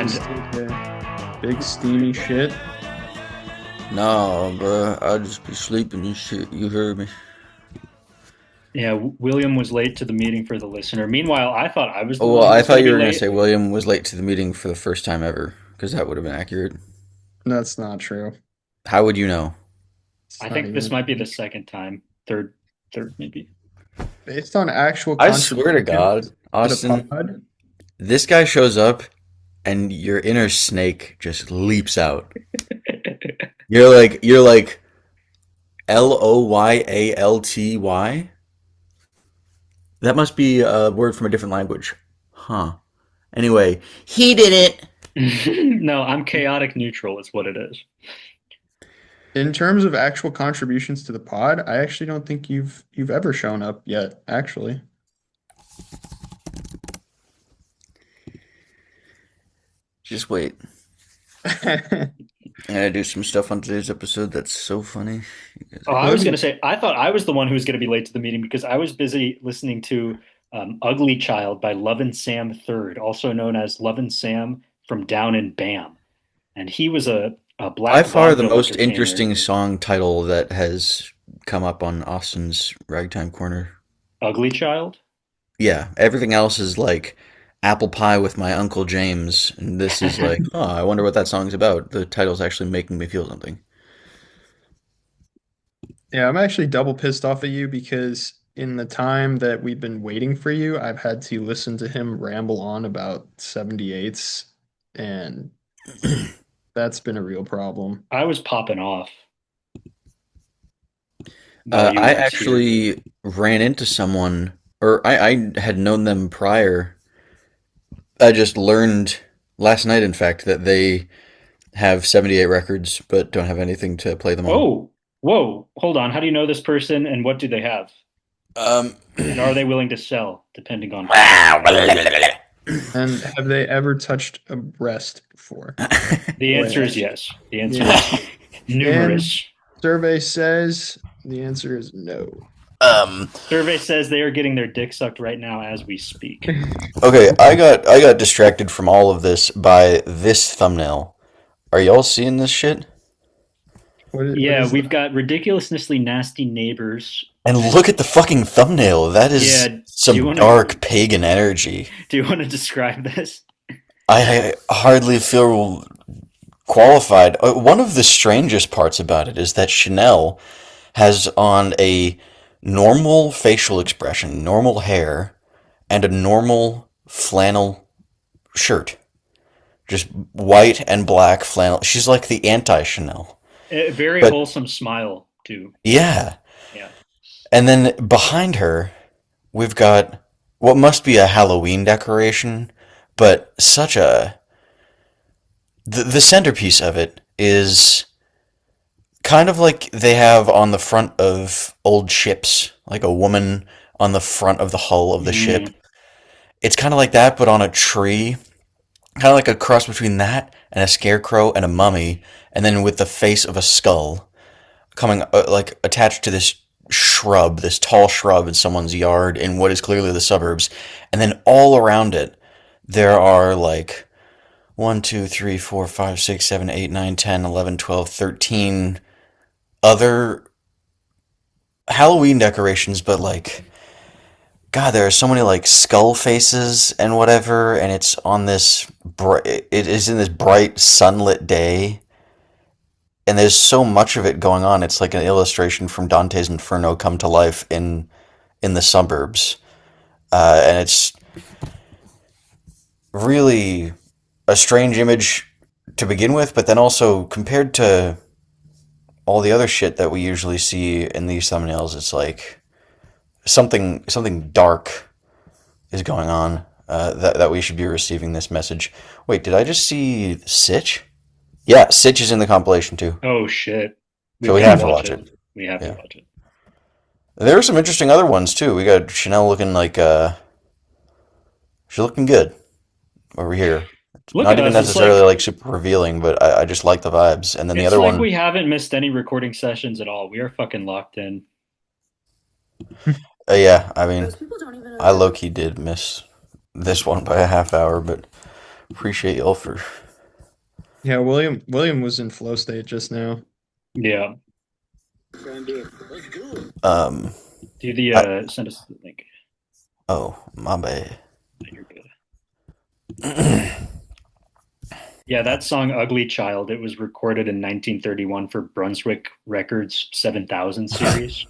And Just take a big steamy shit. No, bro, I'll just be sleeping and shit. You heard me. yeah, William was late to the meeting for the listener. Meanwhile, I thought I was the Oh, one well, who I was going thought to you be were gonna say late. William was late to the meeting for the first time ever, because that would have been accurate. That's not true. How would you know? I It's not think this even might be the second time, third maybe. based on actual I swear to contributions God, to the Austin, pod. this guy shows up and your inner snake just leaps out. You're like Loyalty. That must be a word from a different language. Huh. Anyway, he did it. No, I'm chaotic neutral is what it is. In terms of actual contributions to the pod, I actually don't think you've ever shown up yet, actually. Just wait. I gotta do some stuff on today's episode that's so funny. You guys Oh, are I gonna was going William, to say, I thought I was the one who was going to be late to the meeting because I was busy listening to Ugly Child by Love and Sam Third, also known as Love and Sam from Down and Bam. And he was a by black far the vaudeville most entertainer. interesting song title that has come up on Austin's Ragtime Corner. Ugly Child? Yeah, everything else is like Apple Pie with my Uncle James, and this is like, oh, I wonder what that song's about. The title's actually making me feel something. yeah, I'm actually double pissed off at you because in the time that we've been waiting for you, I've had to listen to him ramble on about 78s, and that's been a real problem. I was popping off while you were I just here. actually ran into someone, or I had known them prior. I just learned last night, in fact, that they have 78 records but don't have anything to play them on. Oh, whoa, hold on. How do you know this person and what do they have? Um, And are they willing to sell, depending on price? the And have they ever touched a breast before? The Boy, answer is yes. The answer is yes. And numerous. survey says the answer is no. um, Survey says they are getting their dick sucked right now as we speak. okay, I got distracted from all of this by this thumbnail. Are y'all seeing this shit? What Yeah, is we've that? got ridiculously nasty neighbors. And And look at the fucking thumbnail. That yeah, is some dark pagan energy. do you want to describe this? I hardly feel qualified. One of the strangest parts about it is that Chanel has on a normal facial expression, normal hair, and a normal flannel shirt. Just white and black flannel. She's like the anti Chanel. A very But wholesome smile too. yeah. Yeah. And then behind her, we've got what must be a Halloween decoration, but such a. The centerpiece of it is kind of like they have on the front of old ships, like a woman on the front of the hull of the ship. Mm. It's kind of like that, but on a tree. Kind of like a cross between that and a scarecrow and a mummy, and then with the face of a skull coming like attached to this shrub, this tall shrub in someone's yard in what is clearly the suburbs. And then all around it, there are like 1, 2, 3, 4, 5, 6, 7, 8, 9, 10, 11, 12, 13 other Halloween decorations, but like God, there are so many like skull faces and whatever, and it's on this it is in this bright sunlit day, and there's so much of it going on. It's like an illustration from Dante's Inferno come to life in the suburbs, and it's really a strange image to begin with, but then also compared to all the other shit that we usually see in these thumbnails, it's like something dark is going on, that we should be receiving this message. Wait, did I just see Sitch? Yeah, Sitch is in the compilation too, Oh shit. so We've we got to have to watch watch it. it. We have to Yeah, watch it. there are some interesting other ones too. We got Chanel looking like she's looking good over here. Look Not at even us. It's necessarily like like super revealing, but I just like the vibes. And then the it's other like one, we haven't missed any recording sessions at all. We are fucking locked in. yeah, I mean, I low key did miss this one by a half hour, but Appreciate y'all for Yeah, William was in flow state just now. Yeah. um. Do the I, send us the link. oh, my bad. No, you're good. Yeah, that song "Ugly Child." It was recorded in 1931 for Brunswick Records 7000 series,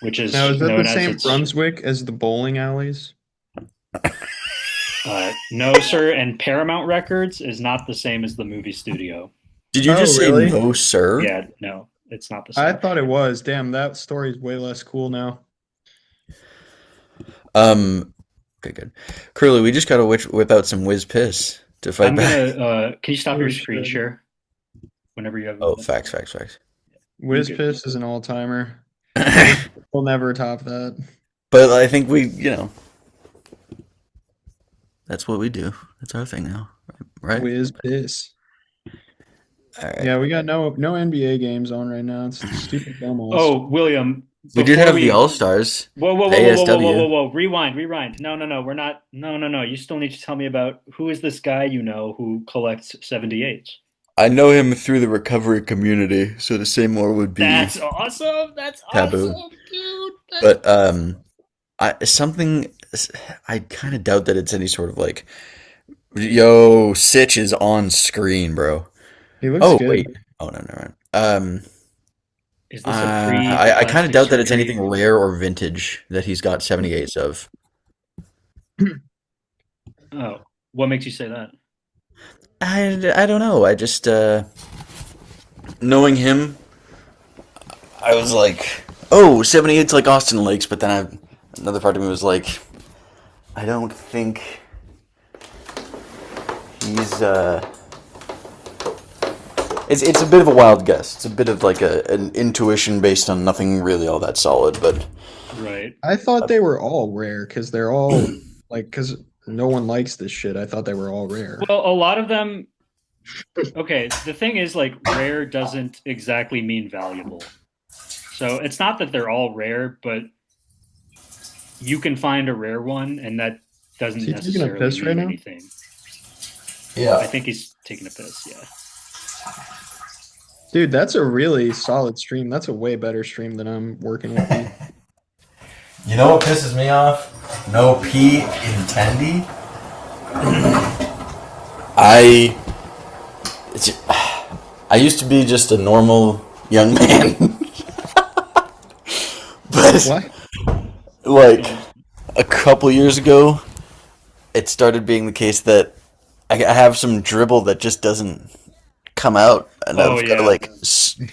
which Now, is is that the known as same its Brunswick as the bowling alleys? no, sir. And Paramount Records is not the same as the movie studio. Did you Oh, just say really? no, sir? Yeah, no, it's not the I same. thought it was. Damn, that story is way less cool now. Um. Okay, good. Curly, we just gotta whip out some whiz piss to fight I'm gonna. back. Can you stop Oh, your we screen should. share whenever you have a Oh, minute? facts, facts, facts. You Whiz good? Piss is an all-timer. We'll, But we'll never top that. I think that's what we do. That's our thing now, right? Whiz Piss. All right. Yeah, we got no NBA games on right now. It's stupid dumb all Oh, William, We did before have the we All Stars, whoa, whoa, the whoa, whoa, whoa, whoa, whoa, ASW. whoa, whoa. Rewind, rewind. No, no, no. We're not. No, no, no. You still need to tell me about who is this guy you know who collects 78s. I know him through the recovery community, so to say more would be That's awesome. That's taboo. awesome, dude. That's But I something I kind of doubt that it's any sort of like, yo, Sitch is on screen, bro. He looks Oh wait, good. oh no, never mind. is this a pre I kind of plastic doubt that it's anything surgery? rare or vintage that he's got 78s of. Oh, what makes you say that? I don't know. I just knowing him, I was like, oh, 78's like Austin Lakes, but then another part of me was like, I don't think he's it's a bit of a wild guess. It's a bit of like an intuition based on nothing really all that solid, but Right. I thought they were all rare because they're all like because no one likes this shit. I thought they were all rare. Well, a lot of them. Okay, the thing is, like, rare doesn't exactly mean valuable. So it's not that they're all rare, but you can find a rare one, and that Is doesn't he taking a necessarily piss right mean now? anything. I yeah. think he's taking a piss. Yeah. Dude, that's a really solid stream. That's a way better stream than I'm working with you. You know what pisses me off? No P intendi. I it's, I used to be just a normal young man, but What? like Oh, a couple years ago, it started being the case that I have some dribble that just doesn't come out, and oh I've got to yeah, like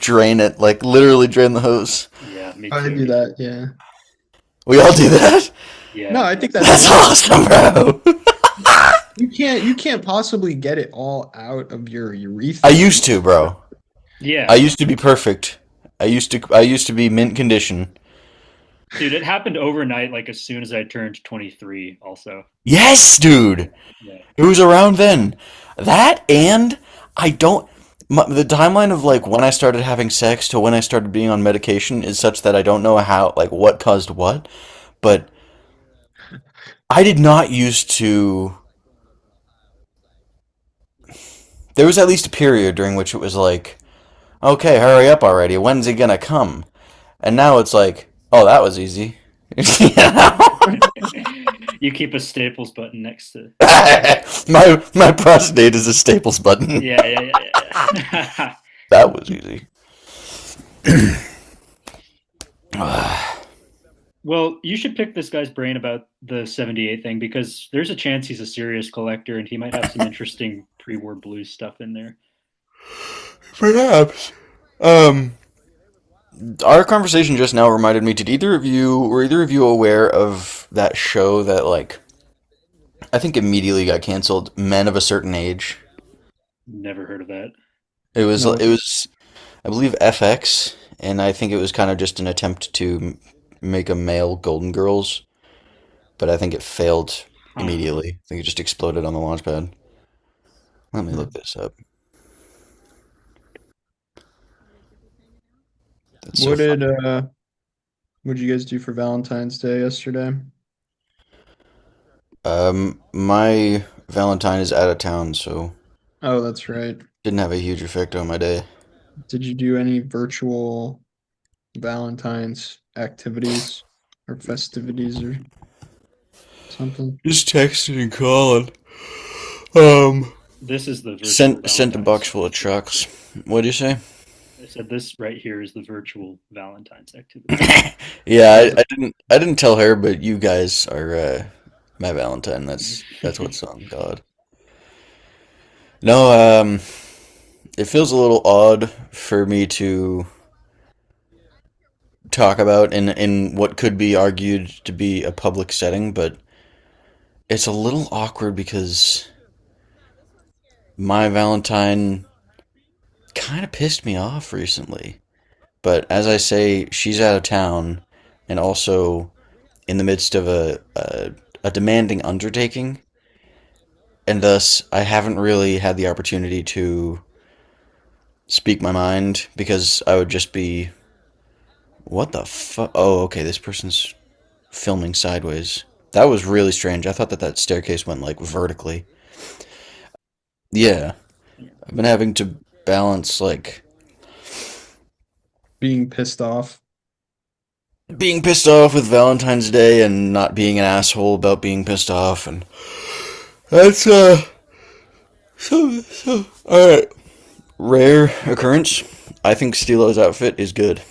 drain it, like literally drain the hose. yeah. Me I too. do that, yeah. We all do that. No, Yeah. I think that's That's normal. awesome, bro. You can't possibly get it all out of your I urethra. used to, bro. I Yeah, used to be perfect. I used to be mint condition. dude. It happened overnight. Like as soon as I turned 23. Also. Yes, dude. Yeah. It was around then. That and I don't. The timeline of like when I started having sex to when I started being on medication is such that I don't know how, like, what caused what. But I did not used to. There was at least a period during which it was like, okay, hurry up already. When's he gonna come? And now it's like, oh, that was easy. You know? You keep a Staples button next to. My prostate is a Staples button. Yeah, yeah, yeah, yeah. That was easy. Well, you should pick this guy's brain about the 78 thing because there's a chance he's a serious collector and he might have some interesting pre-war blues stuff in there. Perhaps. Um, our conversation just now reminded me. Were either of you aware of that show that like I think immediately got canceled? Men of a Certain Age. Never heard of that. No. It was I believe FX, and I think it was kind of just an attempt to make a male Golden Girls, but I think it failed Huh. immediately. I think it just exploded on the launch pad. Let me look this up. That's so What fun. did what did you guys do for Valentine's Day yesterday? My Valentine is out of town, so Oh, that's right. didn't have a huge effect on my day. Did you do any virtual Valentine's activities or festivities or something? Just texting and calling. Um, This is the virtual sent a box Valentine's full of activity. trucks. What'd you say? I said this right here is the virtual Valentine's activity. Yeah, What is it? I didn't tell her, but you guys are my Valentine. That's what's on God. No, it feels a little odd for me to talk about in what could be argued to be a public setting, but it's a little awkward because my Valentine kind of pissed me off recently. But as I say, she's out of town and also in the midst of a demanding undertaking, and thus I haven't really had the opportunity to speak my mind because I would just be, what the fuck? Oh, okay, this person's filming sideways. That was really strange. I thought that that staircase went like vertically. Yeah, Yeah. I've been having to balance like Being pissed off. being pissed off with Valentine's Day and not being an asshole about being pissed off, and that's all right. Rare occurrence. I think Stilo's outfit is good.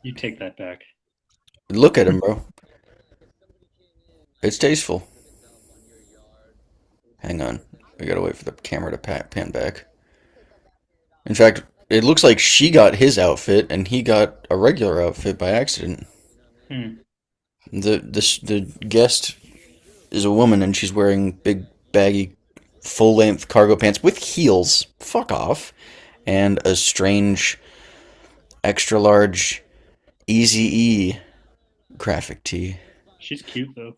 You take that back. Look at him, bro. It's tasteful. Hang on. We gotta wait for the camera to pan back. In fact, it looks like she got his outfit and he got a regular outfit by accident. Hmm. The guest is a woman and she's wearing big baggy full length cargo pants with heels. Fuck off. And a strange extra large Easy E graphic tee. She's cute though.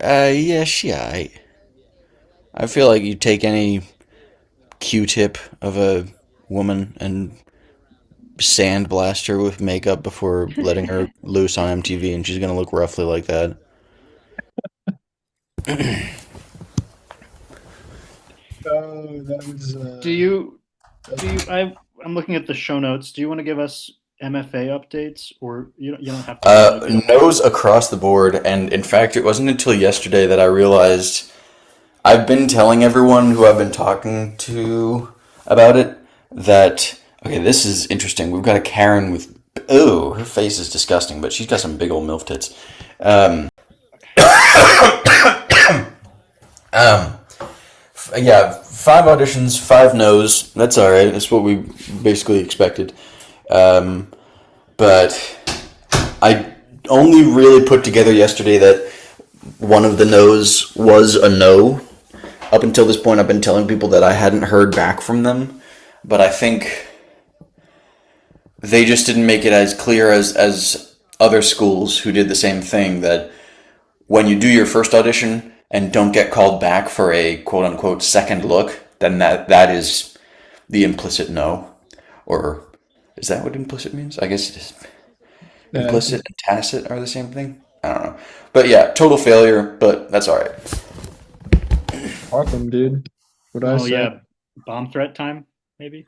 Yeah, she aight. I feel like you take any Q-tip of a woman and sandblast her with makeup before letting her loose on MTV, and she's gonna look roughly like that. Oh, that was Do you that's do you I'm looking at the show notes. Do you want to give us MFA updates or you don't have to if you don't want to? Nose across the board, and in fact, it wasn't until yesterday that I realized I've been telling everyone who I've been talking to about it that okay, this is interesting. We've got a Karen with oh, her face is disgusting, but she's got some big old milf tits. Um, um, yeah, 5 auditions, 5 no's. That's all right. That's what we basically expected. Um, but I only really put together yesterday that one of the no's was a no. Up until this point, I've been telling people that I hadn't heard back from them, but I think they just didn't make it as clear as other schools who did the same thing that when you do your first audition and don't get called back for a quote unquote second look, then that is the implicit no. Or is that what implicit means? I guess it is. Implicit and tacit are the same thing? I don't know. But yeah, total failure, but that's alright. awesome, dude. What I Oh say? yeah, bomb threat time maybe.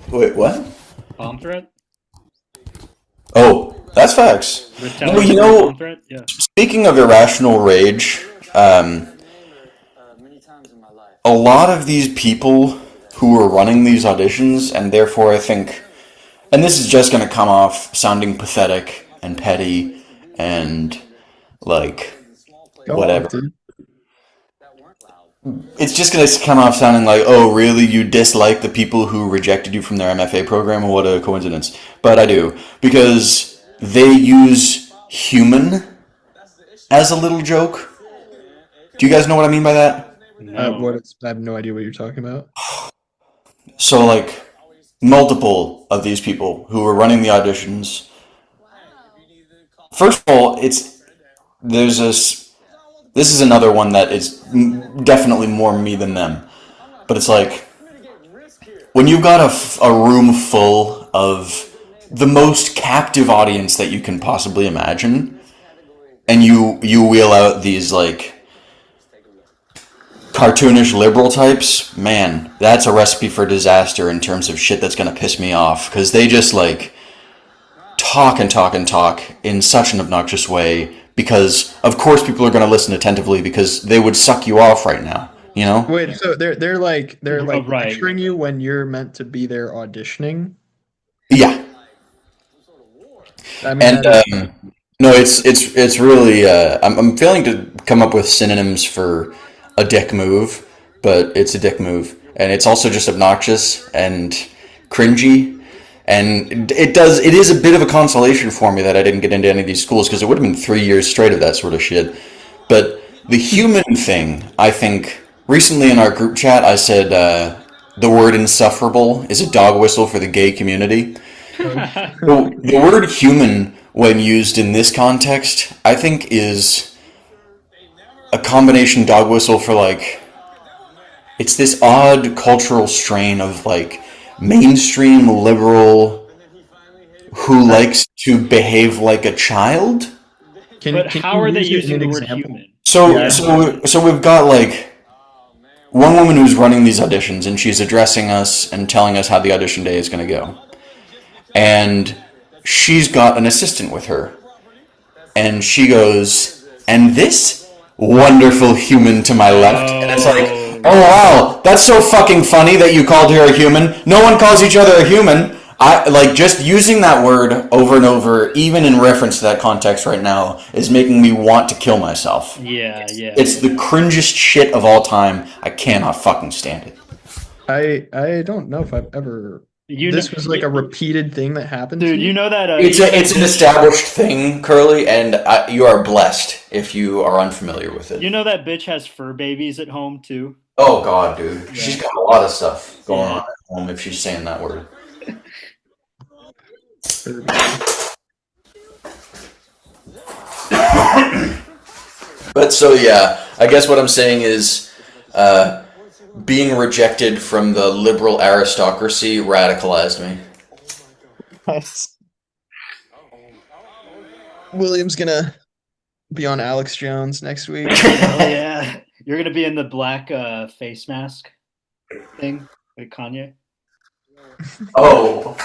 Wait, what? Bomb threat. Oh, that's facts. No, you Retaliatory know, bomb threat. Yeah. speaking of irrational rage, a lot of these people who are running these auditions, and therefore I think, and this is just going to come off sounding pathetic and petty and like Go off, whatever. dude. It's just going to come off sounding like, oh, really? You dislike the people who rejected you from their MFA program? What a coincidence. But I do. Because they use human as a little joke. Do you guys know what I mean by that? No. I have no idea what you're talking about. So, like, multiple of these people who were running the auditions. First of all, there's this is another one that is definitely more me than them. But it's like, when you've got a room full of the most captive audience that you can possibly imagine, and you wheel out these, like, cartoonish liberal types, man, that's a recipe for disaster in terms of shit that's gonna piss me off because they just like talk and talk and talk in such an obnoxious way because of course people are gonna listen attentively because they would suck you off right now, you know? Wait, so they're like Oh, right. lecturing you when you're meant to be there auditioning? Yeah, I mean, and that is no, it's really I'm failing to come up with synonyms for a dick move, but it's a dick move, and it's also just obnoxious and cringy, and it is a bit of a consolation for me that I didn't get into any of these schools because it would have been 3 years straight of that sort of shit. But the human thing, I think, recently in our group chat, I said the word insufferable is a dog whistle for the gay community. oh, The word human, when used in this context, I think is a combination dog whistle for like, it's this odd cultural strain of like mainstream liberal who I, likes to behave like a child. But can how you are they use it in using an the word example? human? So, Yeah. so we've got like one woman who's running these auditions and she's addressing us and telling us how the audition day is going to go. And she's got an assistant with her. And she goes, and this wonderful human to my left. And it's like, oh Oh, wow, that's so fucking funny that you called her a human. No one calls each other a human. I like just using that word over and over, even in reference to that context right now, is making me want to kill myself. yeah, yeah. It's the cringiest shit of all time. I cannot fucking stand it. I don't know if I've ever. You know, This was like a repeated thing that happened to dude, you you. know that It's you know that an bitch. established thing, Curly, and you are blessed if you are unfamiliar with it. You know that bitch has fur babies at home too. Oh God, dude, she's Yeah, got a lot of stuff going on yeah. at home if she's saying that word. Fur baby. But so yeah, I guess what I'm saying is, being rejected from the liberal aristocracy radicalized me. Nice. William's gonna be on Alex Jones next week. Hell yeah. You're gonna be in the black face mask thing like Kanye. Oh,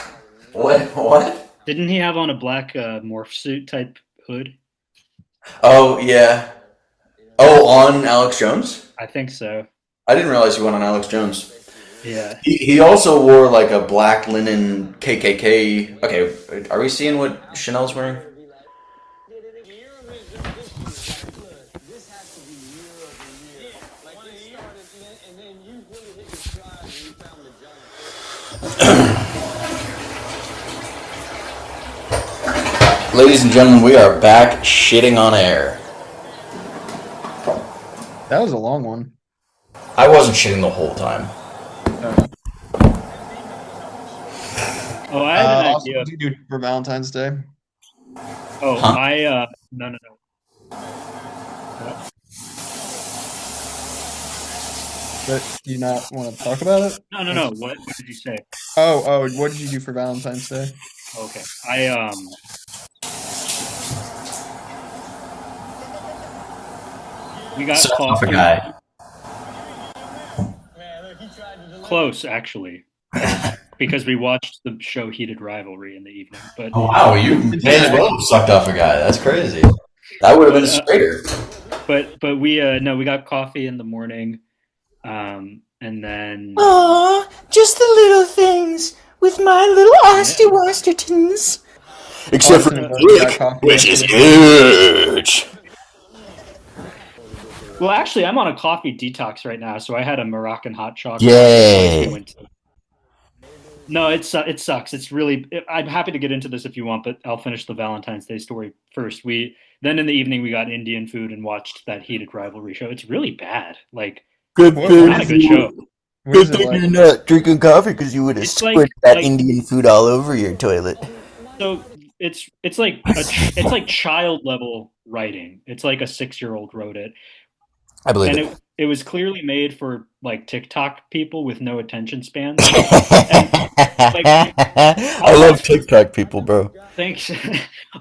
what? What? Didn't he have on a black morph suit type hood? Oh yeah. Oh, on Alex Jones? I think so. I didn't realize he went on Alex Jones. Yeah. He also wore like a black linen KKK. Okay, are we seeing what Chanel's wearing? Ladies and gentlemen, we are back shitting on air. That was a long one. I wasn't shitting the whole time. Uh, Oh, I had an also, idea. what did you do for Valentine's Day? Oh, Huh? I no no no. What? But do you not want to talk about it? No no no. What did you say? Oh, what did you do for Valentine's Day? Okay. I we got Son of a coffee. guy. Close actually. Because we watched the show Heated Rivalry in the evening. But Oh wow, you may as well have sucked off a guy. That's crazy. That would have but been straighter. but we no, we got coffee in the morning. And then Aw, just the little things with my little yeah. Osty Wostertons. Except for Austin and the Brody got dick, coffee which is yesterday. huge. Well, actually, I'm on a coffee detox right now, so I had a Moroccan hot chocolate place we Yay. went to. No, it sucks. It's really. I'm happy to get into this if you want, but I'll finish the Valentine's Day story first. We then in the evening we got Indian food and watched that Heated Rivalry show. It's really bad. Like Good What not a is good thing, show. what is good it thing like? you're not drinking coffee because you would have It's squirted that like Indian food all over your toilet. so it's like it's like child level writing. It's like a 6-year-old wrote it, I believe and it. it was clearly made for like TikTok people with no attention spans. And like I all love that's TikTok people, bro. thanks.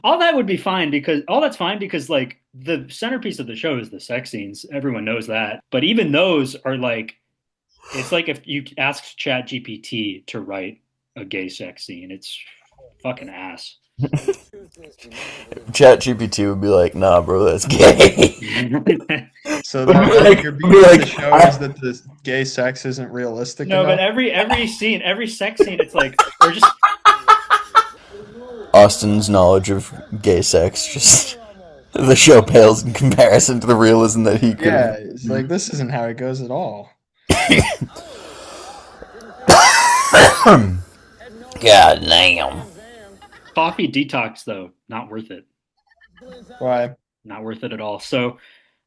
All that would be fine because all that's fine because like the centerpiece of the show is the sex scenes. Everyone knows that. But even those are like it's like if you ask Chat GPT to write a gay sex scene, it's fucking ass. Chat GPT would be like, nah, bro, that's gay. So Would be that like, your would beef be with the like, show is that the gay sex isn't realistic No, but enough. every scene, every sex scene, it's like or just Austin's knowledge of gay sex just the show pales in comparison to the realism that he could Yeah, have. it's like this isn't how it goes at all. God damn. coffee detox though, not worth it. Why? Not worth it at all. So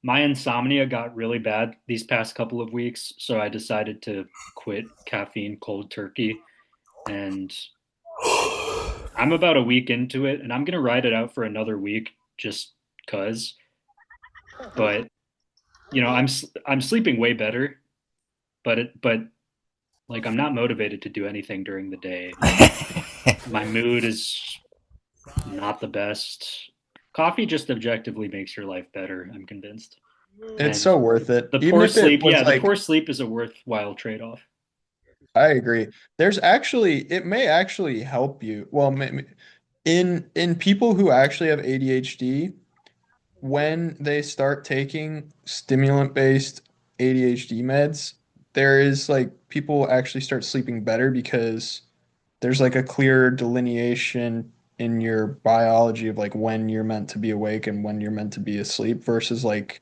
my insomnia got really bad these past couple of weeks, so I decided to quit caffeine cold turkey and I'm about a week into it and I'm going to ride it out for another week just cuz. But I'm sleeping way better, but like I'm not motivated to do anything during the day. My mood is not the best. Coffee just objectively makes your life better, I'm convinced. It's And so worth it. the Even poor if it sleep, was yeah, the like, poor sleep is a worthwhile trade-off. I agree. There's actually, it may actually help you. Well, in people who actually have ADHD, when they start taking stimulant-based ADHD meds, there is like people actually start sleeping better because there's like a clear delineation in your biology of like when you're meant to be awake and when you're meant to be asleep versus like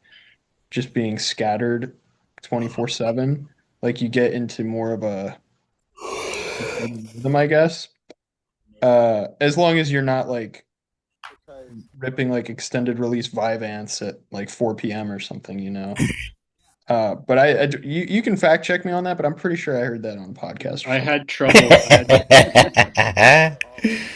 just being scattered 24/7. Like you get into more of a rhythm, I guess. As long as you're not like ripping like extended release Vyvanse at like 4 p.m. or something, you know. But you can fact check me on that, but I'm pretty sure I heard that on a podcast or I something. had trouble.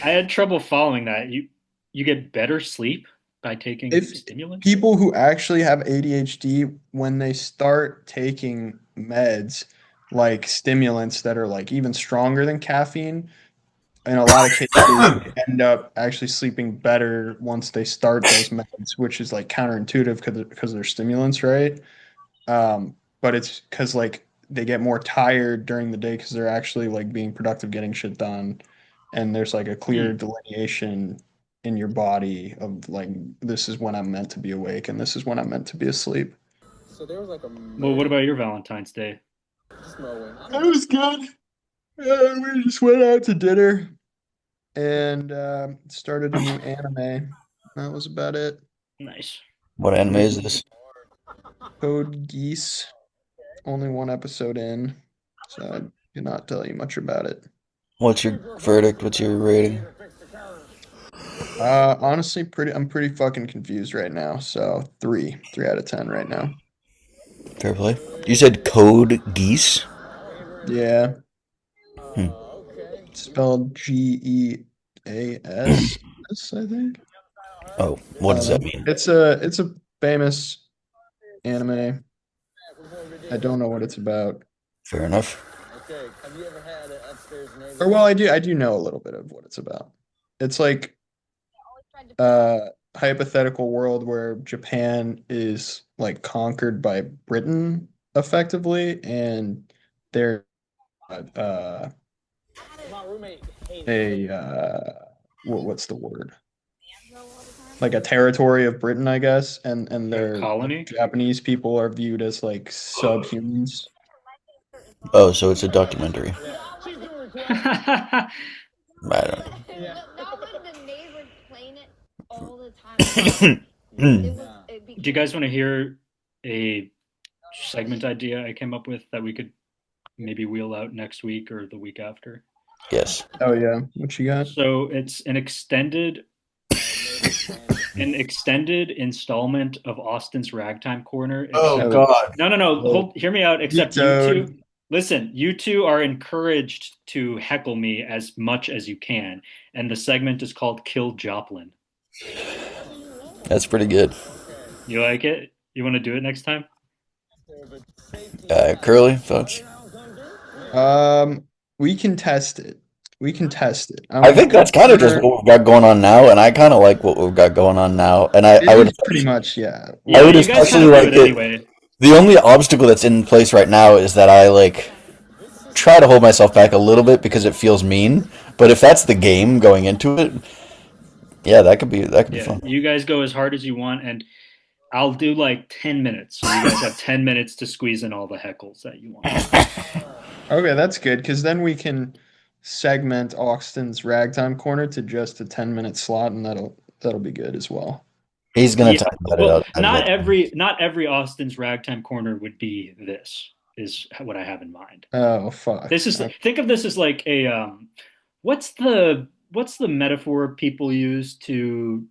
I had trouble following that. You get better sleep by taking If stimulants? people who actually have ADHD, when they start taking meds like stimulants that are like even stronger than caffeine, in a lot of cases, they end up actually sleeping better once they start those meds, which is like counterintuitive because they're stimulants, right? But it's because like they get more tired during the day because they're actually like being productive, getting shit done, and there's like a clear Hmm. delineation in your body of like this is when I'm meant to be awake and this is when I'm meant to be asleep. Well, what about your Valentine's Day? It was good. We just went out to dinner and started a new anime. That was about it. Nice. What anime is this? Code Geass. Only one episode in, so I cannot tell you much about it. What's your verdict? What's your rating? Honestly, I'm pretty fucking confused right now. So 3 out of 10 right now. Fair play. You said Code Geese? Yeah, Hmm. spelled Geas, I think. Oh, I what don't does that know. mean? It's a famous anime. I don't know what it's about. Fair enough. Or well, I do know a little bit of what it's about. It's like uh hypothetical world where Japan is like conquered by Britain effectively, and they're uh a what's the word? Like a territory of Britain, I guess, and A they're the colony? Japanese people are viewed as like subhumans. Oh, so it's a documentary. Did I don't know. you guys want to hear a segment idea I came up with that we could maybe wheel out next week or the week after? Yes. Oh yeah, what you got? So it's an extended installment of Austin's Ragtime Corner, Oh except Oh, God. no, well, hear me out, except you two, vetoed. listen, you two are encouraged to heckle me as much as you can, and the segment is called Kill Joplin. That's pretty good. You like it? You want to do it next time? Curly, thoughts? Um, we can test it. We can test it. I I'm think that's kind of just gonna. what we've got going on now, and I kind of like what we've got going on now. And It is pretty much, yeah. I Yeah, would What you guys kind especially of do like it it. anyway. The only obstacle that's in place right now is that I like try to hold myself back a little bit because it feels mean. But if that's the game going into it, yeah, that could be Yeah, fun. you guys go as hard as you want, and I'll do like 10 minutes. So you guys have 10 minutes to squeeze in all the heckles that you want. Okay, that's good because then we can segment Austin's ragtime corner to just a 10-minute slot, and that'll be good as well. He's gonna Yeah, talk about it well, out of it. not every Austin's ragtime corner would be this, is what I have in mind. Oh fuck. This is think of this as like a what's the metaphor people use to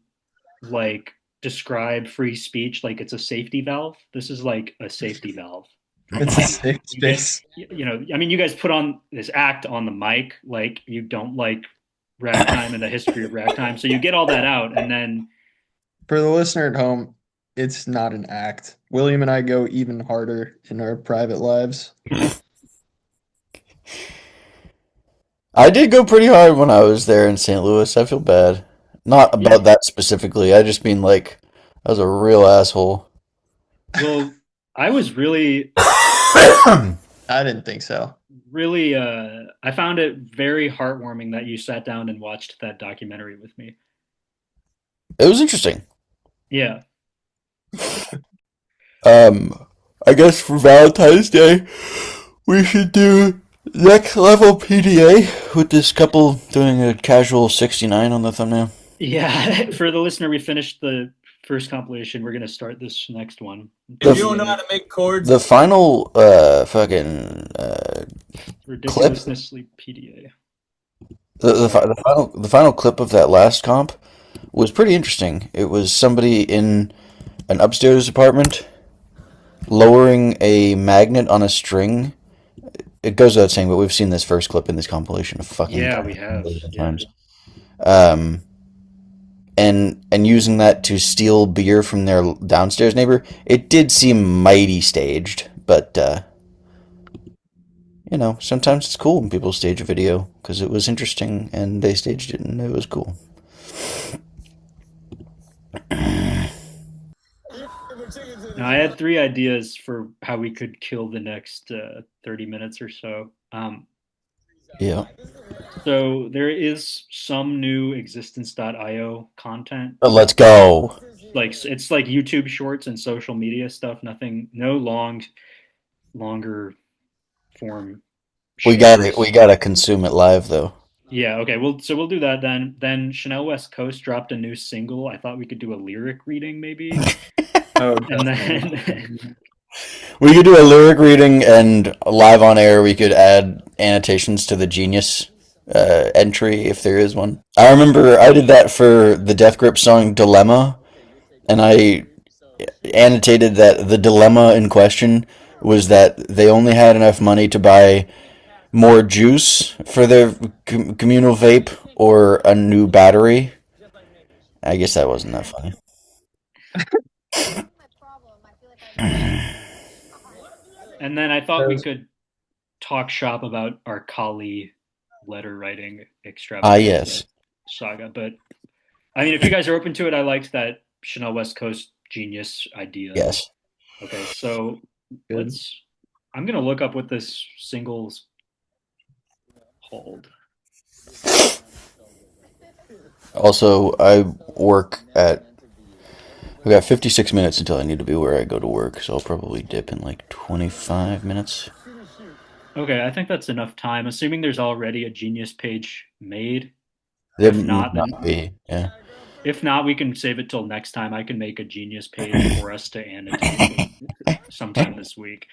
like describe free speech, like it's a safety valve. This is like a safety valve. It's a safe You get, space. I mean, you guys put on this act on the mic like you don't like ragtime and the history of ragtime, so you get all that out, and then For the listener at home, it's not an act. William and I go even harder in our private lives. I did go pretty hard when I was there in St. Louis. I feel bad. Not yeah. about that specifically. I just mean like I was a real asshole. Well, I was really I didn't think so. really I found it very heartwarming that you sat down and watched that documentary with me. It was interesting. Yeah. Um, I guess for Valentine's Day, we should do next level PDA with this couple doing a casual 69 on the thumbnail. Yeah, for the listener, we finished the first compilation. We're gonna start this next one. If you don't know how to make chords, the final fucking clip, Ridiculousness PDA. the final clip of that last comp was pretty interesting. It was somebody in an upstairs apartment lowering a magnet on a string. It goes without saying, but we've seen this first clip in this compilation a fucking Yeah, we have. million Yeah. times. Um, and using that to steal beer from their downstairs neighbor. It did seem mighty staged, but sometimes it's cool when people stage a video because it was interesting and they staged it and it was cool. Now, I had three ideas for how we could kill the next 30 minutes or so. Yeah. So there is some new Xistence.io content. Let's go. Like it's like YouTube shorts and social media stuff. Nothing, no longer form We got it. shares. We gotta consume it live though. Yeah, okay. Well, so we'll do that then. Then Chanel West Coast dropped a new single. I thought we could do a lyric reading maybe. Oh, And definitely. then We could do a lyric reading and live on air. We could add annotations to the Genius entry if there is one. I remember I did that for the Death Grip song "Dilemma," and I annotated that the dilemma in question was that they only had enough money to buy more juice for their communal vape or a new battery. I guess that wasn't that funny. and then I thought we could talk shop about our Kali letter writing Ah, extravaganza yes. saga. But I mean, if you guys are open to it, I liked that Chanel West Coast genius idea. Yes. Okay, so Good. I'm gonna look up what this single's called. Also, I work at. I've got 56 minutes until I need to be where I go to work, so I'll probably dip in like 25 minutes. Okay, I think that's enough time. Assuming there's already a genius page made. There If might not, then not be. Yeah. if not, we can save it till next time. I can make a genius page for us to annotate sometime this week.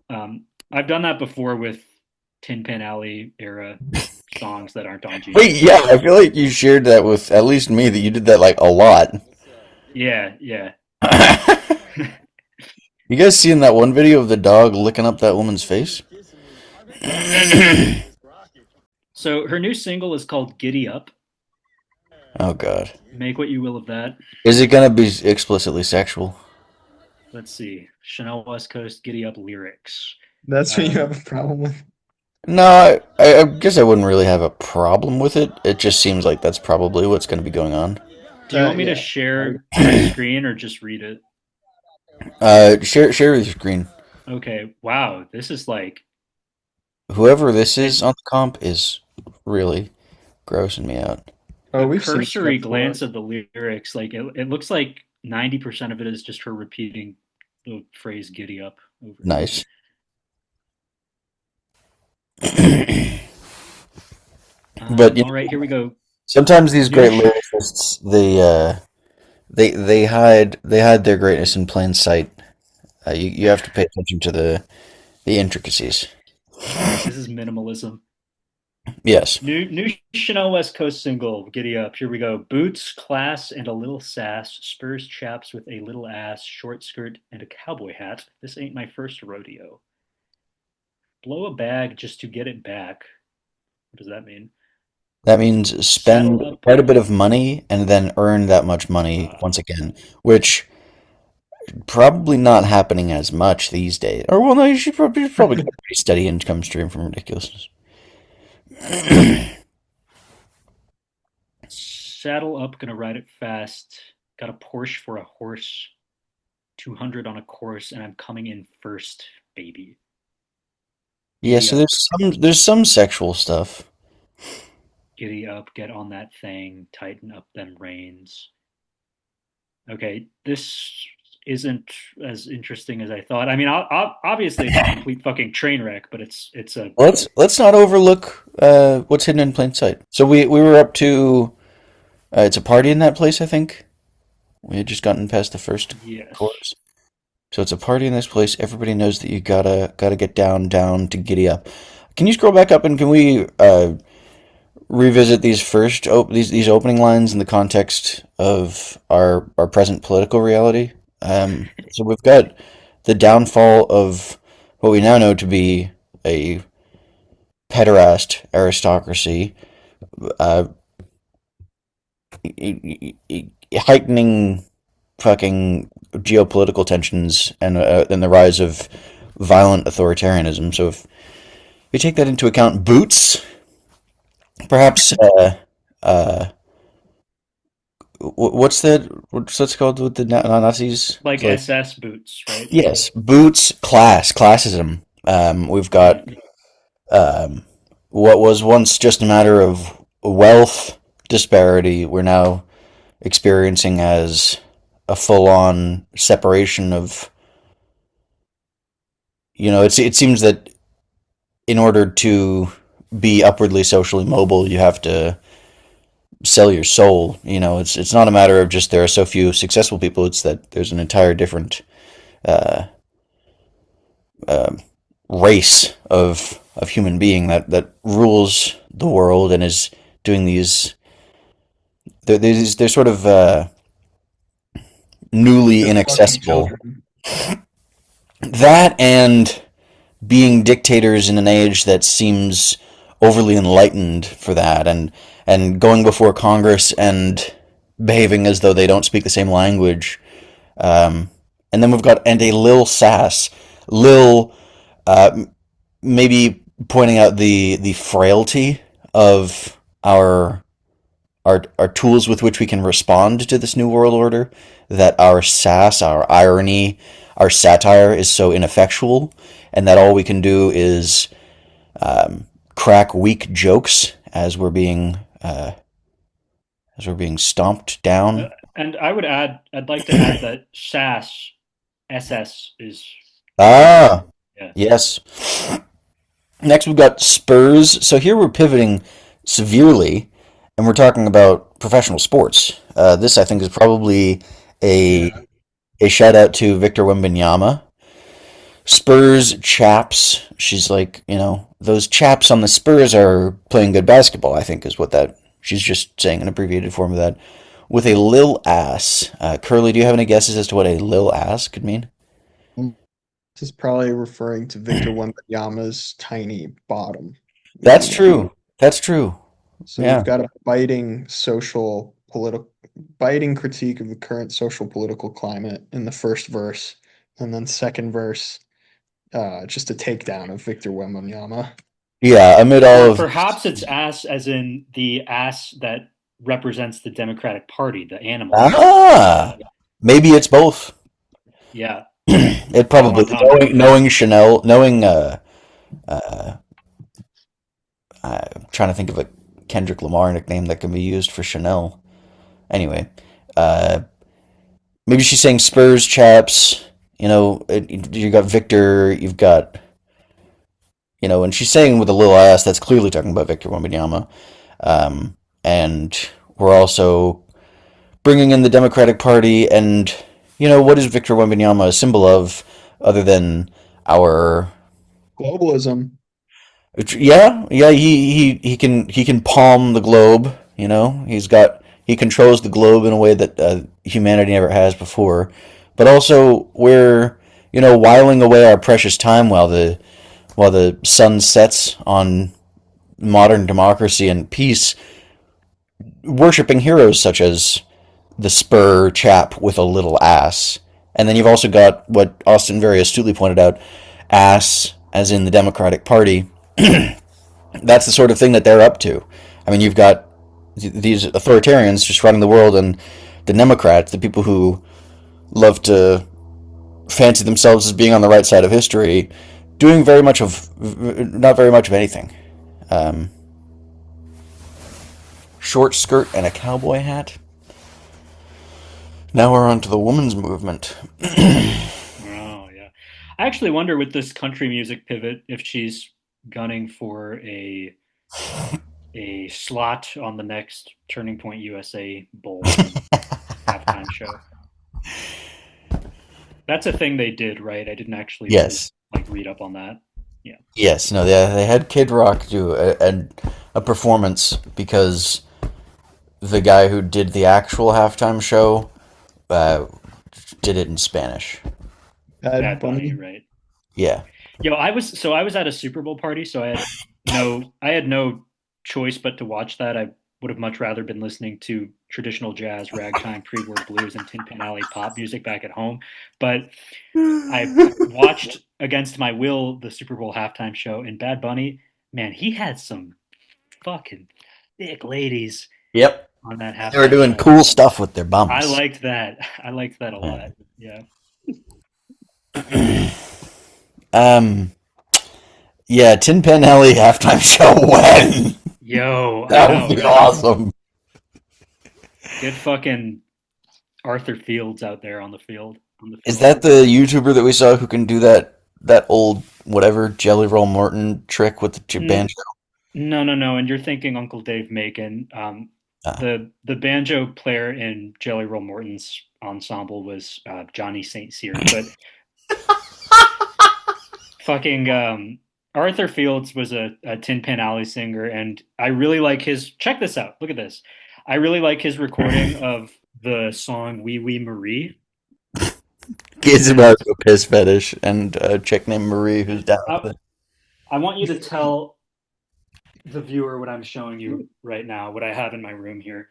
I've done that before with Tin Pan Alley era songs that aren't on Wait, Genius. yeah, I feel like you shared that with at least me that you did that like a lot. Yeah, yeah. You guys seen that one video of the dog licking up that woman's face? So her new single is called Giddy Up. Oh god. Make what you will of that. Is it gonna be explicitly sexual? Let's see. Chanel West Coast Giddy Up lyrics. That's what you Um, have a problem with. No, I guess I wouldn't really have a problem with it. It just seems like that's probably what's going to be going on. do you want me to Yeah. share my screen or just read it? Share your screen. Okay. Wow. This is like Whoever this it, is on the comp is really grossing me out. Oh, a we've seen stuff cursory for glance of the lyrics. Like it looks like 90% of it is just her repeating the phrase "giddy up" over and over. Nice. But All right, here we go. sometimes these New great sh- lyricists they hide their greatness in plain sight. You have to pay attention to the intricacies. this is minimalism. Yes. New Chanel West Coast single, Giddy Up. Here we go. Boots, class, and a little sass. Spurs chaps with a little ass. Short skirt and a cowboy hat. This ain't my first rodeo. Blow a bag just to get it back. What does that mean? That means spend Saddle up. quite a bit of money and then earn that much money Uh, once again, which probably not happening as much these days. Or well, no, you should probably get a pretty steady income stream from ridiculousness. Saddle up, gonna ride it fast. Got a Porsche for a horse. 200 on a course, and I'm coming in first, baby. Yeah, Giddy so up. there's some sexual stuff. Giddy up. Get on that thing. Tighten up them reins. Okay, this isn't as interesting as I thought. I mean, obviously it's a complete fucking train wreck, but it's a Let's not overlook what's hidden in plain sight. So we were up to it's a party in that place, I think. We had just gotten past the first yes. chorus. So it's a party in this place. Everybody knows that you gotta get down to giddy up. Can you scroll back up and can we revisit these these opening lines in the context of our present political reality? So we've got the downfall of what we now know to be a pederast aristocracy, uh, heightening fucking geopolitical tensions and the rise of violent authoritarianism. So if we take that into account, boots, perhaps. Uh, what's that called with the Nazis? Like It's like SS boots, right? yes, boots, classism. We've got Mm. um, what was once just a matter of wealth disparity. We're now experiencing as a full-on separation of. It seems that in order to be upwardly socially mobile, you have to sell your soul. It's not a matter of just there are so few successful people. It's that there's an entire different uh, uh, race of human being that rules the world and is doing these. They're sort of newly just fucking inaccessible. children. That and being dictators in an age that seems overly enlightened for that, and going before Congress and behaving as though they don't speak the same language. And then we've got and a Lil Sass, Lil, uh, maybe pointing out the frailty of our tools with which we can respond to this new world order. That our sass, our irony, our satire is so ineffectual, and that all we can do is crack weak jokes as we're being stomped Uh, down. and I'd like to add that SAS SS is better. Ah, Yeah. yes. Next, we've got Spurs. So here we're pivoting severely, and we're talking about professional sports. This, I think, is probably a Yeah. a shout out to Victor Wembanyama. Spurs chaps. She's like, those chaps on the Spurs are playing good basketball. I think is what that. She's just saying an abbreviated form of that. With a lil ass. Curly, do you have any guesses as to what a lil ass could mean? This is probably referring to Victor Wembanyama's tiny bottom. That's Maybe. true. That's true. So we've Yeah. got a biting critique of the current social political climate in the first verse. and then second verse, just a takedown of Victor Wembanyama. Yeah, amid all Or of perhaps it's ass as in the ass that represents the Democratic Party, the animal. ah, maybe it's both. Yeah, It I probably want Tom. knowing Chanel, knowing uh, I'm trying to think of a Kendrick Lamar nickname that can be used for Chanel. Anyway, uh, maybe she's saying Spurs chaps. You got Victor. You've got and she's saying with a little ass. That's clearly talking about Victor Wembanyama. And we're also bringing in the Democratic Party. And what is Victor Wembanyama a symbol of, other than our Globalism. yeah, he can palm the globe. He controls the globe in a way that humanity never has before. But also we're whiling away our precious time while the sun sets on modern democracy and peace, worshiping heroes such as the spur chap with a little ass. And then you've also got what Austin very astutely pointed out, ass as in the Democratic Party. That's the sort of thing that they're up to. I mean, you've got these authoritarians just running the world, and the Democrats, the people who love to fancy themselves as being on the right side of history, doing very much of not very much of anything. Um, Short skirt and a cowboy hat. Now we're on to the women's movement. Oh yeah, I actually wonder with this country music pivot if she's gunning for a slot on the next Turning Point USA Bowl halftime show. That's a thing they did, right? I didn't actually really Yes. like read up on that. Yeah, Yes. No, they had Kid Rock do a performance because the guy who did the actual halftime show uh, did it in Spanish. Bad Bad Bunny, Bunny. right? Yeah. Yo, I was at a Super Bowl party, so I had no choice but to watch that. I would have much rather been listening to traditional jazz, ragtime, pre-war blues, and Tin Pan Alley pop music back at home. But I watched against my will the Super Bowl halftime show, and Bad Bunny, man, he had some fucking thick ladies Yep. on that They were halftime doing show. cool stuff with their I bums. liked that. I liked that a lot. Yeah. Um. Yeah, Tin Pan Alley halftime show when? Yo, I That would know, be right? awesome. Get fucking Arthur Fields out there on the Is field. that the YouTuber that we saw who can do that old whatever Jelly Roll Morton trick with the N- banjo? no, no, no. And you're thinking Uncle Dave Macon. Ah. The banjo player in Jelly Roll Morton's ensemble was Johnny St. Cyr, but fucking Arthur Fields was a Tin Pan Alley singer, and I really like his. Check this out. Look at this. I really like his recording of the song "Wee Wee Marie," Kids and about a piss fetish and a chick named Marie who's down I, with it. I want you to tell the viewer what I'm showing you right now, what I have in my room here.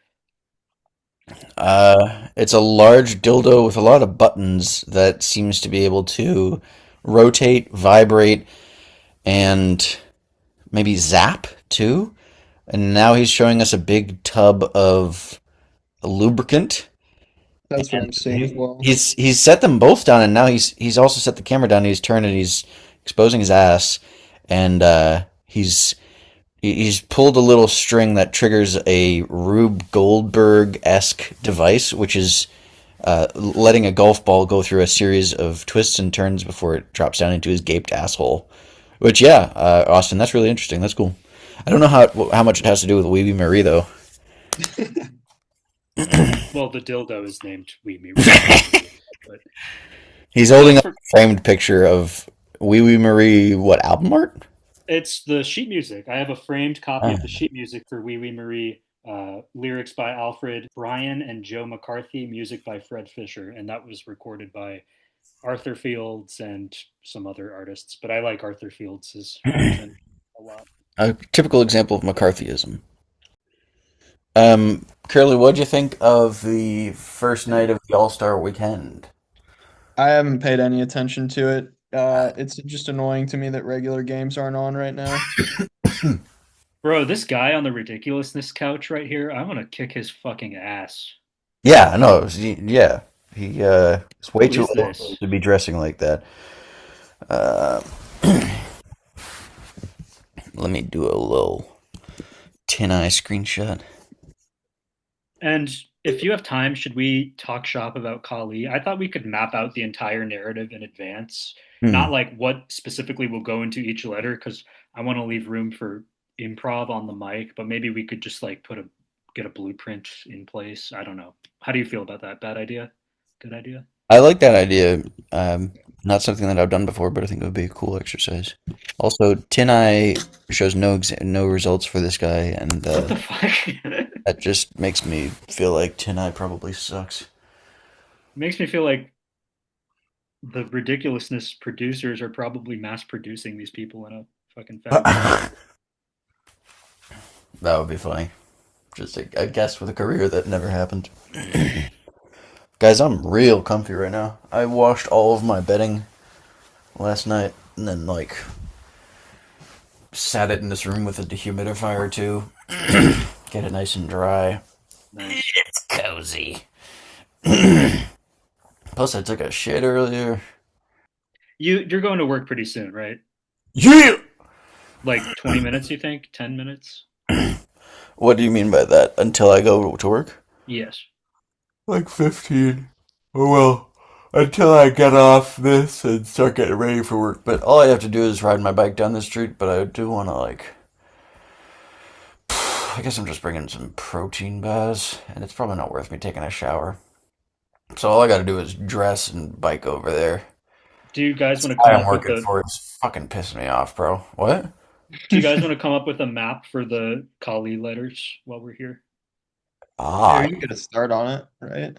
It's a large dildo with a lot of buttons that seems to be able to rotate, vibrate, and maybe zap too. And now he's showing us a big tub of lubricant. That's what I'm seeing as well. He's set them both down, and now he's also set the camera down. And he's turned and he's exposing his ass, and he's pulled a little string that triggers a Rube Goldberg esque device, which is letting a golf ball go through a series of twists and turns before it drops down into his gaped asshole. Which, yeah, Austin, that's really interesting. That's cool. I don't know how much it has to do with Wee Wee Marie though. Well, the dildo is named Wee Wee Marie, but He's yo, holding up a framed picture of Wee Wee Marie. What album art? it's the sheet music. I have a framed copy Ah. of the sheet music for Wee Wee Marie. Lyrics by Alfred Bryan and Joe McCarthy, music by Fred Fisher, and that was recorded by Arthur Fields and some other artists. But I like Arthur Fields' version a lot. A typical example of McCarthyism. Curly, what'd you think of the first night of the All Star Weekend? I haven't paid any attention to it. It's just annoying to me that regular games aren't on right now. Bro, this guy on the ridiculousness couch right here, I want to kick his fucking ass. Yeah, no, yeah. He is way Who too is old this? to be dressing like that. Uh, Let me do a little tin eye screenshot. And if you have time, should we talk shop about Kali? I thought we could map out the entire narrative in advance, not Hmm. like what specifically will go into each letter, because I want to leave room for improv on the mic, but maybe we could just like get a blueprint in place. I don't know. How do you feel about that? Bad idea? Good idea? I like that idea. Not something that I've done before, but I think it would be a cool exercise. Also, tin eye shows no results for this guy, and What the fuck? that just makes me feel like tin eye probably sucks. Makes me feel like the ridiculousness producers are probably mass producing these people in a fucking factory. That would be funny. Just a guest with a career that never happened. Guys, I'm real comfy right now. I washed all of my bedding last night, and then like sat it in this room with a dehumidifier or two, get it nice and dry. Nice. It's cozy. Plus, I took a shit earlier. You're going to work pretty soon, right? Yeah. Like 20 minutes, you think? 10 minutes? What do you mean by that? Until I go to work? Yes. Like 15. Oh well. Until I get off this and start getting ready for work. But all I have to do is ride my bike down the street. But I do want to, like. I guess I'm just bringing some protein bars. And it's probably not worth me taking a shower. So all I gotta do is dress and bike over there. Do you guys This want to guy come I'm up with working a for is fucking pissing me off, bro. What? Do you guys want to come up with a map for the Kali letters while we're here? Yeah, Ah. we can get a start on it, right?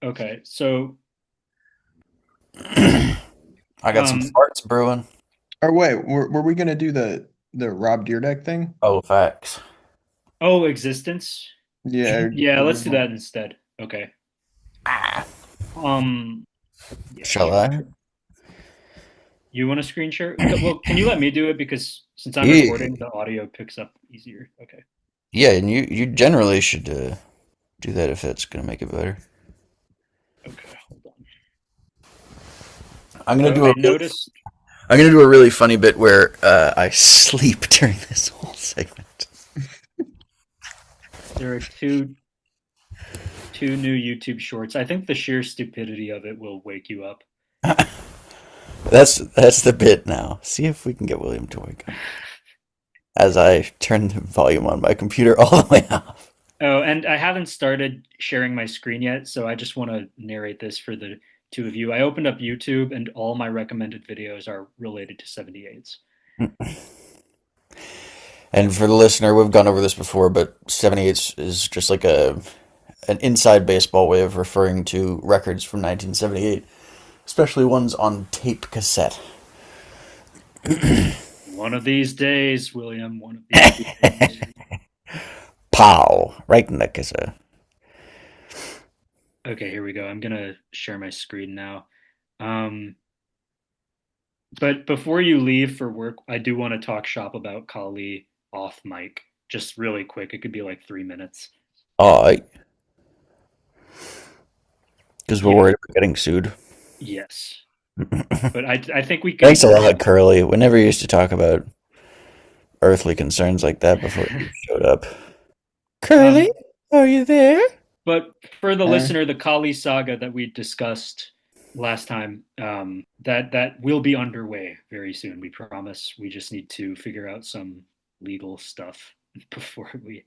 Okay. So, I got some um farts brewing. Or wait, were we gonna do the Rob Deerdeck thing? Oh, facts. oh, existence. Yeah, Yeah, do we let's do want? that instead. Okay. Ah. Um yeah, Shall sure. I? You want to screen share? Well, can you let me do it because since I'm Yeah, recording, the audio picks up easier. Okay. yeah, and you generally should do that if that's gonna make it better. Okay, hold on. I'm gonna So do a I really, noticed I'm gonna do a really funny bit where I sleep during this whole segment. there are two new YouTube shorts. I think the sheer stupidity of it will wake you up. That's the bit now. See if we can get William to wake up as I turn the volume on my computer all the way up. Oh, and I haven't started sharing my screen yet, so I just want to narrate this for the two of you. I opened up YouTube and all my recommended videos are related to 78s. And for the listener, we've gone over this before, but 78 is just like a an inside baseball way of referring to records from 1978, especially ones on tape cassette. One of these days, William, one of these days. Pow! Right in the cassette. Okay, here we go. I'm gonna share my screen now. Um, but before you leave for work, I do want to talk shop about Kali off mic, just really quick. It could be like 3 minutes. Alright, because we're Yeah, worried about getting sued. yes. But I think we Thanks can. a lot, Curly. We never used to talk about earthly concerns like that before you showed up. Curly, um, are you there? but for the Eh. listener, the Kali saga that we discussed last time, that will be underway very soon. We promise. We just need to figure out some legal stuff before we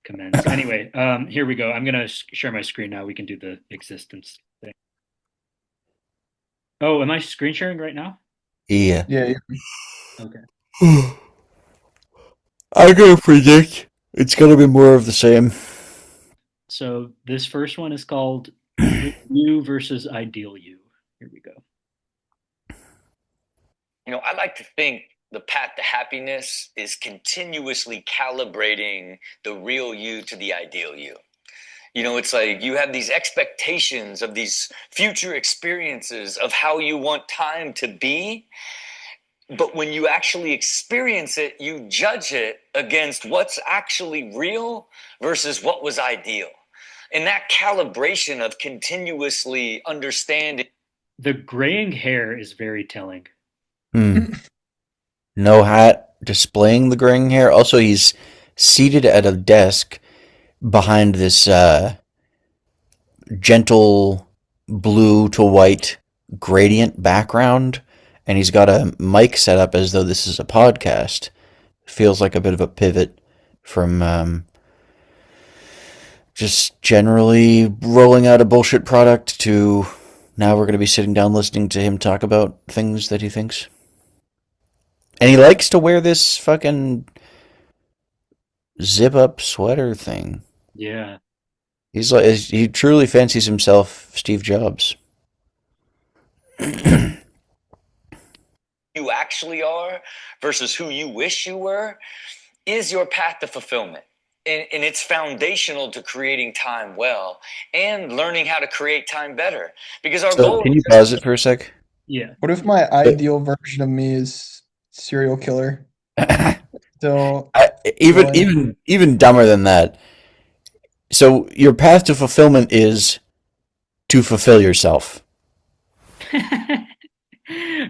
commence. Anyway, here we go. I'm gonna share my screen now. We can do the existence thing. Oh, am I screen sharing right now? Yeah. Yeah, Okay. I'm gonna predict it's gonna be more of the same. So this first one is called You versus Ideal You. Here we go. I like to think the path to happiness is continuously calibrating the real you to the ideal you. It's like you have these expectations of these future experiences of how you want time to be. But when you actually experience it, you judge it against what's actually real versus what was ideal. And that calibration of continuously understanding. The graying hair is very telling. No hat, displaying the graying hair. Also, he's seated at a desk behind this gentle blue to white gradient background, and he's got a mic set up as though this is a podcast. Feels like a bit of a pivot from just generally rolling out a bullshit product to now we're going to be sitting down listening to him talk about things that he thinks. And he likes to wear this fucking zip up sweater thing. Yeah. He's like, he truly fancies himself Steve Jobs. You actually are versus who you wish you were is your path to fulfillment. And it's foundational to creating time well and learning how to create time better. Because our goal. Can you pause it for a sec? Yeah. What if my ideal version of me is serial killer? Still, even dumber than that. So your path to fulfillment is to fulfill yourself.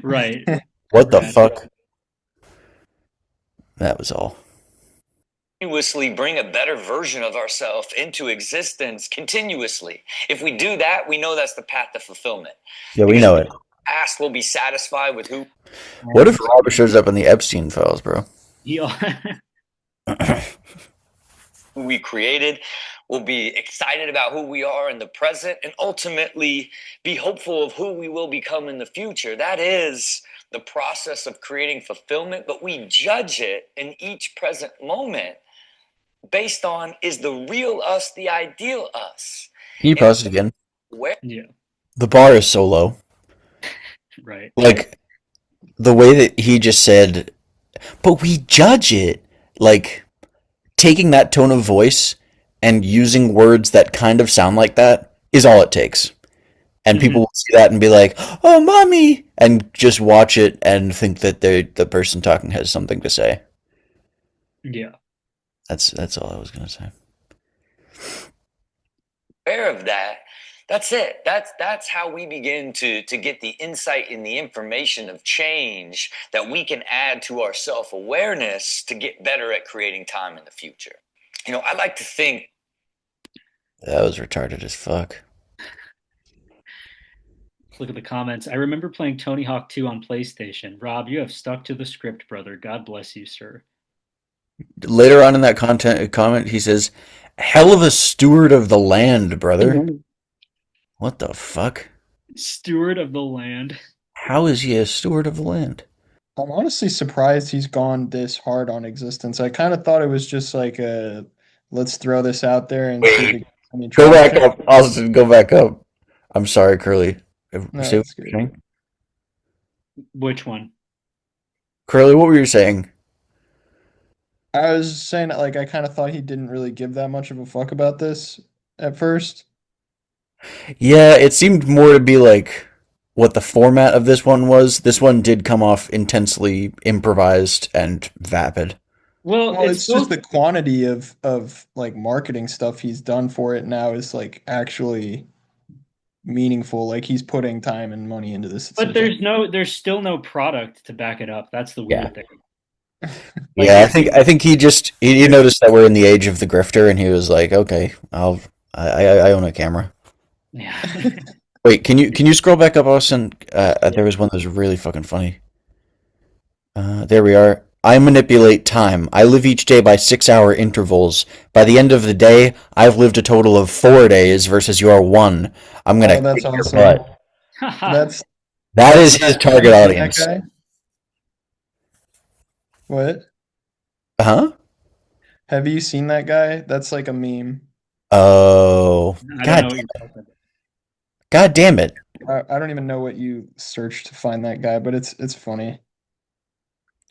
Right. What the fuck? That was all. Continuously bring a better version of ourselves into existence continuously. If we do that, we know that's the path to fulfillment. Yeah, we know it. Past will be satisfied with who. What if Robert shows up in the Epstein files, bro? Who we created, we'll be excited about who we are in the present, and ultimately be hopeful of who we will become in the future. That is the process of creating fulfillment, but we judge it in each present moment based on, is the real us the ideal us? Can you pause it again? Where? Yeah. The bar is so low. Right. Like, the way that he just said, but we judge it. Like, taking that tone of voice and using words that kind of sound like that is all it takes. And people will see that and be like, oh, mommy! And just watch it and think that the person talking has something to say. Yeah. That's all I was going to say. Aware of that. That's it. That's how we begin to get the insight and the information of change that we can add to our self-awareness to get better at creating time in the future. I like to think. That was retarded as fuck. Let's look at the comments. I remember playing Tony Hawk 2 on PlayStation. Rob, you have stuck to the script, brother. God bless you, sir. Later on in that comment, he says, hell of a steward of the land, brother. What the fuck? Steward of the land. How is he a steward of the land? I'm honestly surprised he's gone this hard on Xistence. I kind of thought it was just like a let's throw this out there and see if it gets any Go back traction. up, Austin. Go back up. I'm sorry, Curly. No, Say what that's you're good. saying. Which one? Curly, what were you saying? I was saying that, like, I kind of thought he didn't really give that much of a fuck about this at first. Yeah, it seemed more to be like what the format of this one was. This one did come off intensely improvised and vapid. Well, Well, it's it's just both. the quantity of like marketing stuff he's done for it now is like actually meaningful. Like he's putting time and money into this. But there's still no product to back it up. That's the weird thing. Like, Yeah, I think he noticed that we're in the age of the grifter, and he was like, okay, I own a camera. Yeah. Wait, can you scroll back up, Austin? There was one that was really fucking funny. There we are. I manipulate time. I live each day by 6-hour intervals. By the end of the day, I've lived a total of 4 days versus your 1. I'm gonna that's kick your awesome. butt. That is his target audience. That guy? What? Huh? Have you seen that guy? That's like a meme. Oh, God damn it. I don't even know what you searched to find that guy, but it's funny.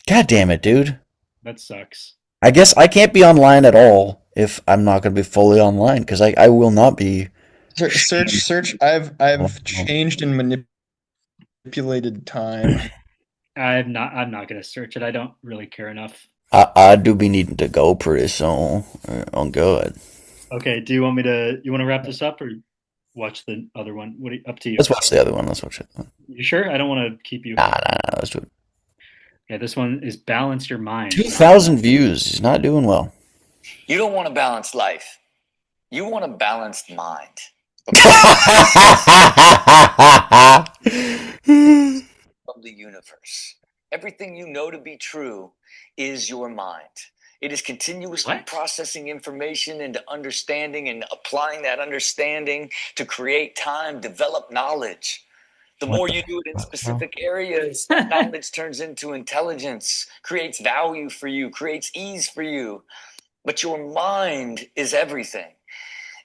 God damn it, dude. That sucks. I guess I can't be online at all if I'm not going to be fully online because I will not be. Search. I've changed and manipulated time. I'm not gonna search it. I don't really care enough. I do be needing to go pretty soon. Oh, good. Okay, you want to wrap this up or watch the other one? Up to you. Let's watch the other one. Let's watch it. You sure? I don't want to keep you. Nah, nah, nah. Let's do it. Yeah, this one is balance your mind. 2,000 views. He's not doing well. You don't want a balanced life. You want a balanced mind. Of the universe. Everything you know to be true is your mind. It is continuously processing information into understanding and applying that understanding to create time, develop knowledge. The more you do it in specific areas, knowledge turns into intelligence, creates value for you, creates ease for you. But your mind is everything.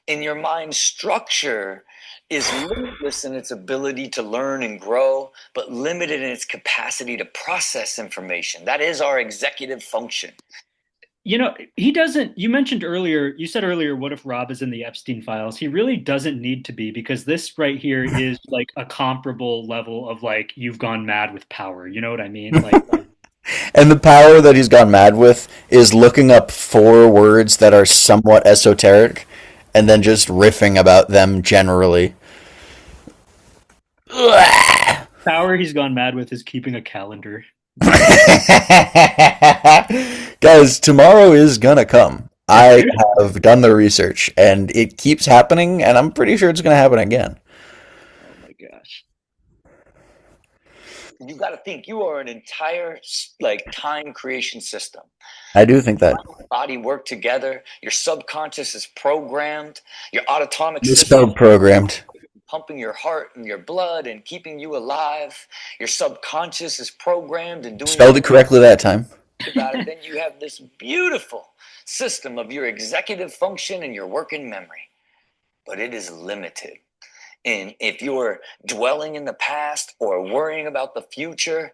And your mind structure is limitless in its ability to learn and grow, but limited in its capacity to process information. That is our executive function. He doesn't. You said earlier, what if Rob is in the Epstein files? He really doesn't need to be because this right here is like a comparable level of like, you've gone mad with power. You know what I mean? Like, And the power that he's gone mad with is looking up 4 words that are somewhat esoteric and then just riffing about them generally. power he's gone mad with is keeping a calendar. Guys, tomorrow is gonna come. I have done the research and it keeps happening, and I'm pretty sure it's gonna happen again. Oh my gosh. You got to think you are an entire like time creation system. I do think that. Body work together. Your subconscious is programmed. Your autonomic Misspelled system programmed. pumping your heart and your blood and keeping you alive. Your subconscious is programmed and doing Spelled it correctly that time. about it. Then you have this beautiful system of your executive function and your working memory, but it is limited. And if you're dwelling in the past or worrying about the future,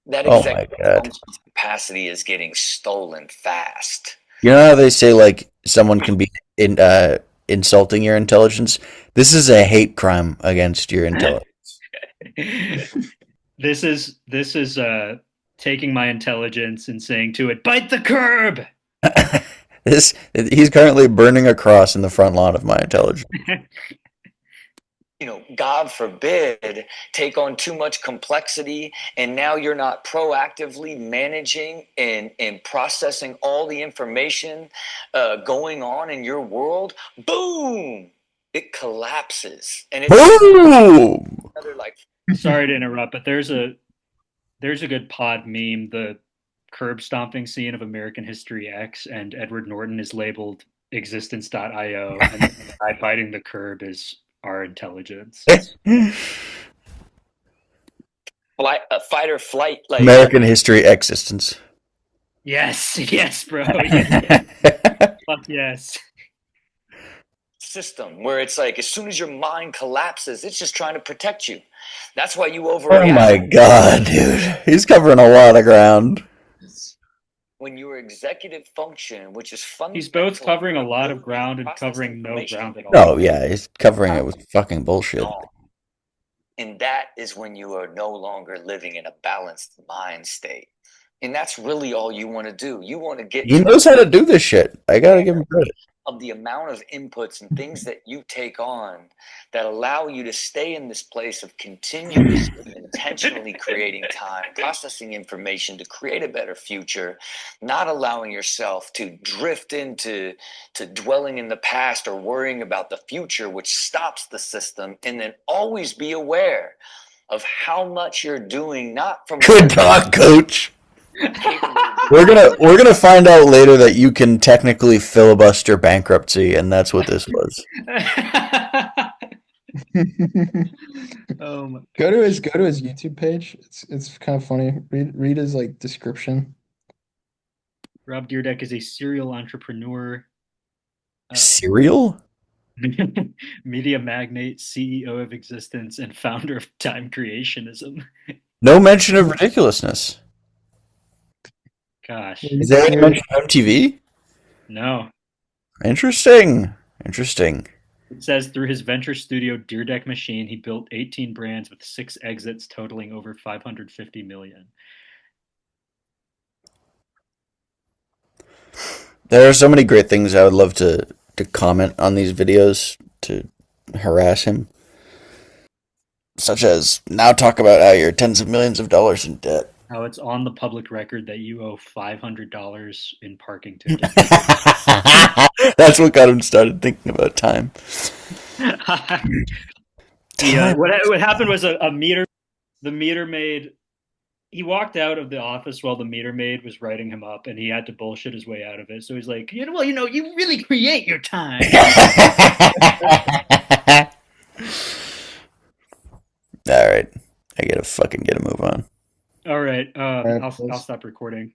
that executive capacity is getting stolen fast. You know how they say like someone can be insulting your intelligence? This is a hate crime against your intelligence. This is taking my intelligence and saying to it, bite the curb. He's currently burning a cross in the front lawn of my intelligence. God forbid, take on too much complexity, and now you're not proactively managing and processing all the information going on in your world. Boom! It collapses, and it's boom. Sorry to interrupt, but there's a good pod meme, the curb stomping scene of American History X, and Edward Norton is labeled Xistence.io, and the guy biting the curb is our intelligence. Fight or flight, like American History Xistence. Yes, bro. Yes. Fuck yes. System where it's like as soon as your mind collapses, it's just trying to protect you. That's why you overreact. Oh my god, dude. He's covering a lot of ground. When your executive function, which is fundamental, he's both covering a lot of ground and covering no ground at all. Oh yeah, he's covering it with fucking bullshit. And that is when you are no longer living in a balanced mind state. And that's really all you want to do. You want to get. He knows how to do this shit. I gotta give him credit. Of the amount of inputs and things that you take on that allow you to stay in this place of continuously intentionally creating time, processing information to create a better future, not allowing yourself to drift into dwelling in the past or worrying about the future, which stops the system. And then always be aware of how much you're doing, not from good talk, coach. We're gonna find out later that you can technically filibuster bankruptcy, and that's what this was. Go to his YouTube page. It's kind of funny. Read his like description. Rob Dyrdek is a serial entrepreneur. Serial? Media magnate, CEO of Xistence, and founder of time creationism. No mention of ridiculousness. Gosh. Is there any mention of MTV? No. Interesting. Interesting. It says through his venture studio Deer Deck Machine, he built 18 brands with 6 exits totaling over 550 million. There are so many great things I would love to comment on these videos to harass him, such as now talk about how you're tens of millions of dollars in debt. How it's on the public record that you owe $500 in parking tickets. That's what got him started thinking about time. Yeah, Time. what happened was the meter maid, he walked out of the office while the meter maid was writing him up, and he had to bullshit his way out of it. So he's like, you really create your time. All right, I gotta fucking get a move on. All right, All right, I'll stop recording.